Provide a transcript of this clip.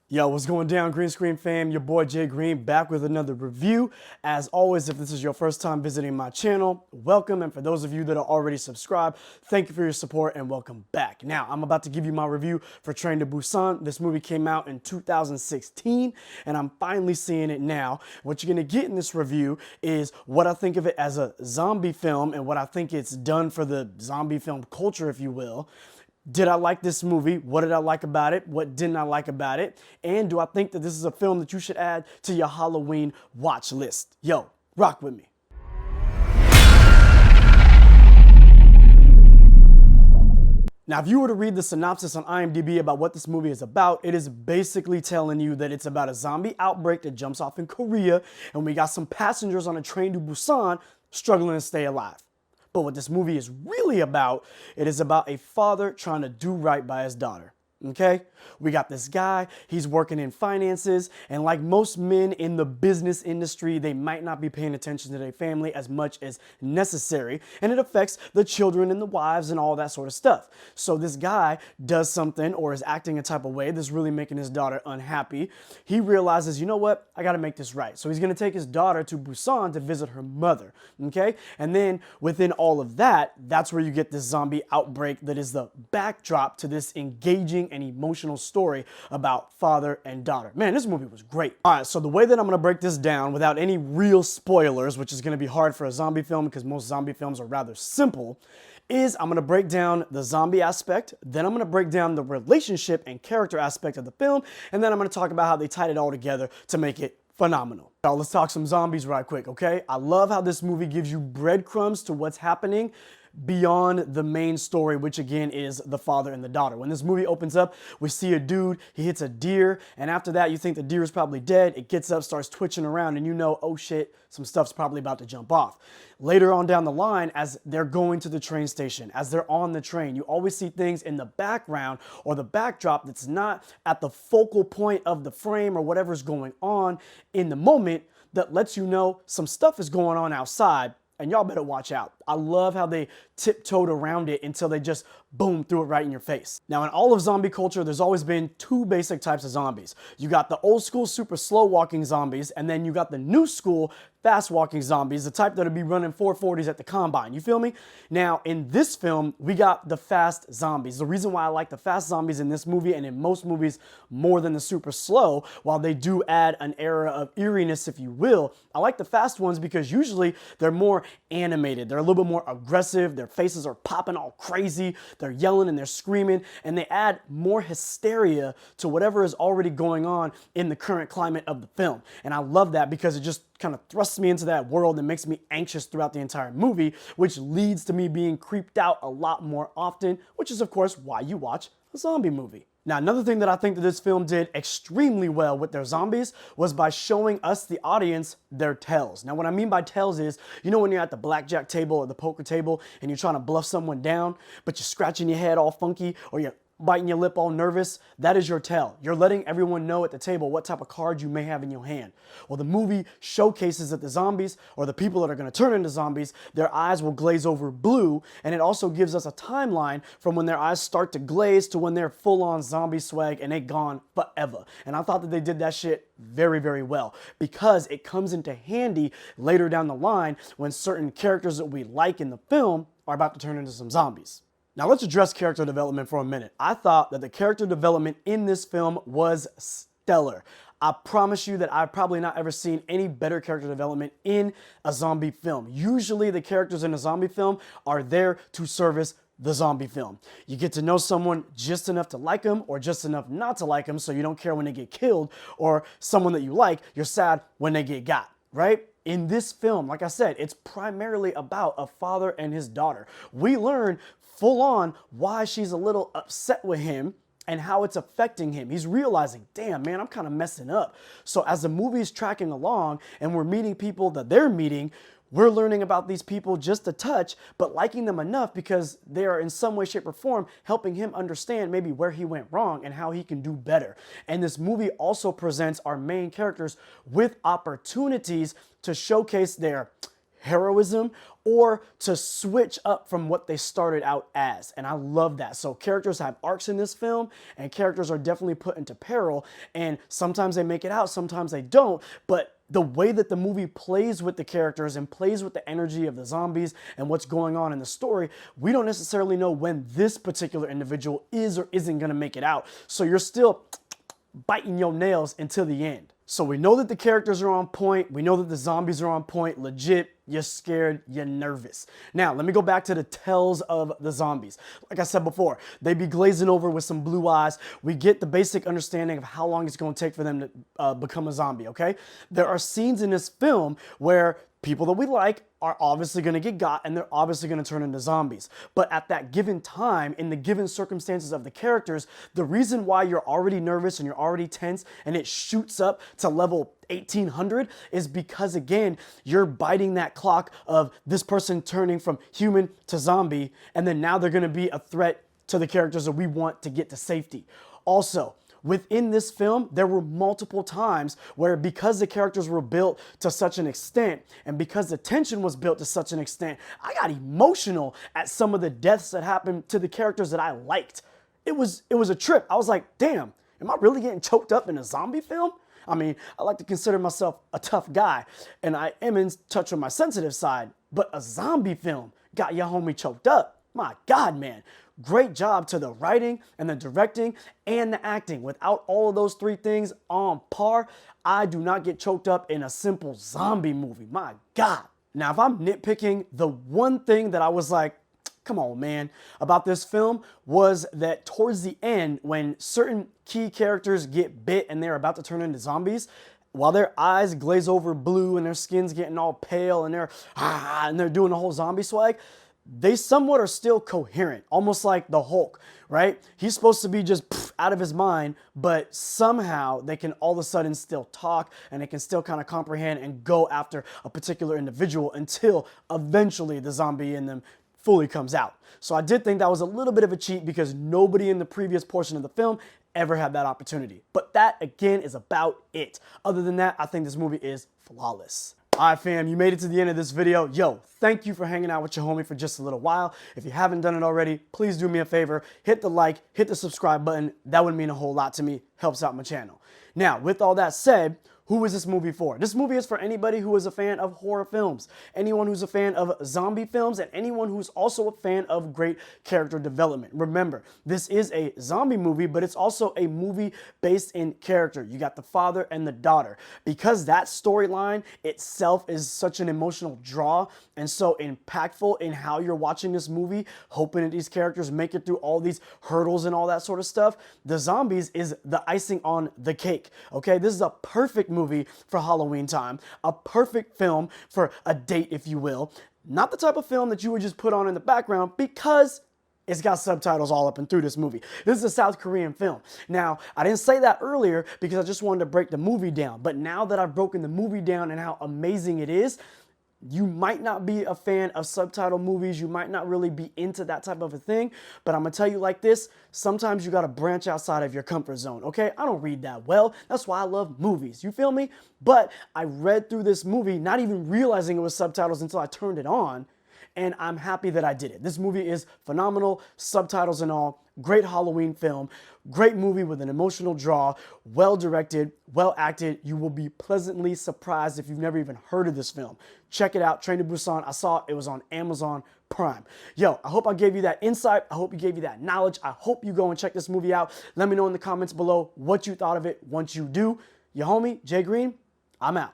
Yo, what's going down, Green Screen fam? Your boy Jay Green back with another review. As always, if this is your first time visiting my channel, welcome. And for those of you that are already subscribed, thank you for your support and welcome back. Now, I'm about to give you my review for Train to Busan. This movie came out in 2016 and I'm finally seeing it now. What you're gonna get in this review is what I think of it as a zombie film and what I think it's done for the zombie film culture, if you will. Did I like this movie? What did I like about it? What didn't I like about it? And do I think that this is a film that you should add to your Halloween watch list? Yo, rock with me. Now, if you were to read the synopsis on IMDb about what this movie is about, it is basically telling you that it's about a zombie outbreak that jumps off in Korea, and we got some passengers on a train to Busan struggling to stay alive. But what this movie is really about, it is about a father trying to do right by his daughter. Okay? We got this guy, he's working in finances, and like most men in the business industry, they might not be paying attention to their family as much as necessary, and it affects the children and the wives and all that sort of stuff. So this guy does something or is acting a type of way that's really making his daughter unhappy. He realizes, you know what, I gotta make this right. So he's gonna take his daughter to Busan to visit her mother, okay? And then within all of that, that's where you get this zombie outbreak that is the backdrop to this engaging and emotional story about father and daughter. Man, this movie was great. All right, so the way that I'm gonna break this down without any real spoilers, which is gonna be hard for a zombie film because most zombie films are rather simple, is I'm gonna break down the zombie aspect, then I'm gonna break down the relationship and character aspect of the film, and then I'm gonna talk about how they tied it all together to make it phenomenal. Now let's talk some zombies right quick, okay? I love how this movie gives you breadcrumbs to what's happening beyond the main story, which again is the father and the daughter. When this movie opens up, we see a dude, he hits a deer, and after that you think the deer is probably dead. It gets up, starts twitching around, and you know, oh shit, some stuff's probably about to jump off. Later on down the line, as they're going to the train station, as they're on the train, you always see things in the background or the backdrop that's not at the focal point of the frame or whatever's going on in the moment that lets you know some stuff is going on outside. And y'all better watch out. I love how they tiptoed around it until they just boom, threw it right in your face. Now, in all of zombie culture, there's always been two basic types of zombies. You got the old school, super slow walking zombies, and then you got the new school, fast walking zombies, the type that'll be running 440s at the combine. You feel me? Now, in this film, we got the fast zombies. The reason why I like the fast zombies in this movie and in most movies more than the super slow, while they do add an era of eeriness, if you will, I like the fast ones because usually they're more animated. They're a little bit more aggressive. Their faces are popping all crazy. They're yelling and they're screaming, and they add more hysteria to whatever is already going on in the current climate of the film. And I love that because it just kind of thrusts me into that world and makes me anxious throughout the entire movie, which leads to me being creeped out a lot more often, which is of course why you watch a zombie movie. Now, another thing that I think that this film did extremely well with their zombies was by showing us, the audience, their tells. Now, what I mean by tells is, you know when you're at the blackjack table or the poker table and you're trying to bluff someone down, but you're scratching your head all funky or you're biting your lip all nervous? That is your tell. You're letting everyone know at the table what type of card you may have in your hand. Well, the movie showcases that the zombies, or the people that are going to turn into zombies, their eyes will glaze over blue, and it also gives us a timeline from when their eyes start to glaze to when they're full-on zombie swag and they gone forever. And I thought that they did that shit very, very well because it comes into handy later down the line when certain characters that we like in the film are about to turn into some zombies. Now let's address character development for a minute. I thought that the character development in this film was stellar. I promise you that I've probably not ever seen any better character development in a zombie film. Usually the characters in a zombie film are there to service the zombie film. You get to know someone just enough to like them or just enough not to like them so you don't care when they get killed, or someone that you like, you're sad when they get got, right? In this film, like I said, it's primarily about a father and his daughter. We learn full on why she's a little upset with him and how it's affecting him. He's realizing, damn, man, I'm kind of messing up. So as the movie's tracking along and we're meeting people that they're meeting, we're learning about these people just a touch, but liking them enough because they are in some way, shape, or form helping him understand maybe where he went wrong and how he can do better. And this movie also presents our main characters with opportunities to showcase their heroism or to switch up from what they started out as. And I love that. So characters have arcs in this film, and characters are definitely put into peril, and sometimes they make it out, sometimes they don't, but the way that the movie plays with the characters and plays with the energy of the zombies and what's going on in the story, we don't necessarily know when this particular individual is or isn't going to make it out. So you're still biting your nails until the end. So we know that the characters are on point. We know that the zombies are on point. Legit, you're scared, you're nervous. Now, let me go back to the tells of the zombies. Like I said before, they be glazing over with some blue eyes. We get the basic understanding of how long it's going to take for them to become a zombie, okay? There are scenes in this film where people that we like are obviously going to get got, and they're obviously going to turn into zombies. But at that given time, in the given circumstances of the characters, the reason why you're already nervous and you're already tense and it shoots up to level 1800 is because, again, you're biting that clock of this person turning from human to zombie, and then now they're going to be a threat to the characters that we want to get to safety. Also, within this film, there were multiple times where, because the characters were built to such an extent and because the tension was built to such an extent, I got emotional at some of the deaths that happened to the characters that I liked. It was a trip. I was like, damn, am I really getting choked up in a zombie film? I mean, I like to consider myself a tough guy, and I am in touch with my sensitive side, but a zombie film got your homie choked up. My God, man. Great job to the writing and the directing and the acting. Without all of those three things on par, I do not get choked up in a simple zombie movie. My God. Now, if I'm nitpicking, the one thing that I was like, come on, man, about this film was that towards the end, when certain key characters get bit and they're about to turn into zombies, while their eyes glaze over blue and their skin's getting all pale and they're doing the whole zombie swag, they somewhat are still coherent, almost like the Hulk, right? He's supposed to be just out of his mind, but somehow they can all of a sudden still talk, and they can still kind of comprehend and go after a particular individual until eventually the zombie in them fully comes out. So I did think that was a little bit of a cheat because nobody in the previous portion of the film ever had that opportunity. But that, again, is about it. Other than that, I think this movie is flawless. All right, fam, you made it to the end of this video. Yo, thank you for hanging out with your homie for just a little while. If you haven't done it already, please do me a favor. Hit the like, hit the subscribe button. That would mean a whole lot to me. Helps out my channel. Now, with all that said, who is this movie for? This movie is for anybody who is a fan of horror films, anyone who's a fan of zombie films, and anyone who's also a fan of great character development. Remember, this is a zombie movie, but it's also a movie based in character. You got the father and the daughter. Because that storyline itself is such an emotional draw and so impactful in how you're watching this movie, hoping that these characters make it through all these hurdles and all that sort of stuff, the zombies is the icing on the cake. Okay, this is a perfect movie for Halloween time, a perfect film for a date, if you will. Not the type of film that you would just put on in the background because it's got subtitles all up and through this movie. This is a South Korean film. Now, I didn't say that earlier because I just wanted to break the movie down, but now that I've broken the movie down and how amazing it is, you might not be a fan of subtitle movies. You might not really be into that type of a thing. But I'm going to tell you like this. Sometimes you got to branch outside of your comfort zone, okay? I don't read that well. That's why I love movies. You feel me? But I read through this movie not even realizing it was subtitles until I turned it on. And I'm happy that I did it. This movie is phenomenal, subtitles and all. Great Halloween film. Great movie with an emotional draw. Well directed, well acted. You will be pleasantly surprised if you've never even heard of this film. Check it out, Train to Busan. I saw it was on Amazon Prime. Yo, I hope I gave you that insight. I hope you gave you that knowledge. I hope you go and check this movie out. Let me know in the comments below what you thought of it once you do. Your homie, Jay Green, I'm out.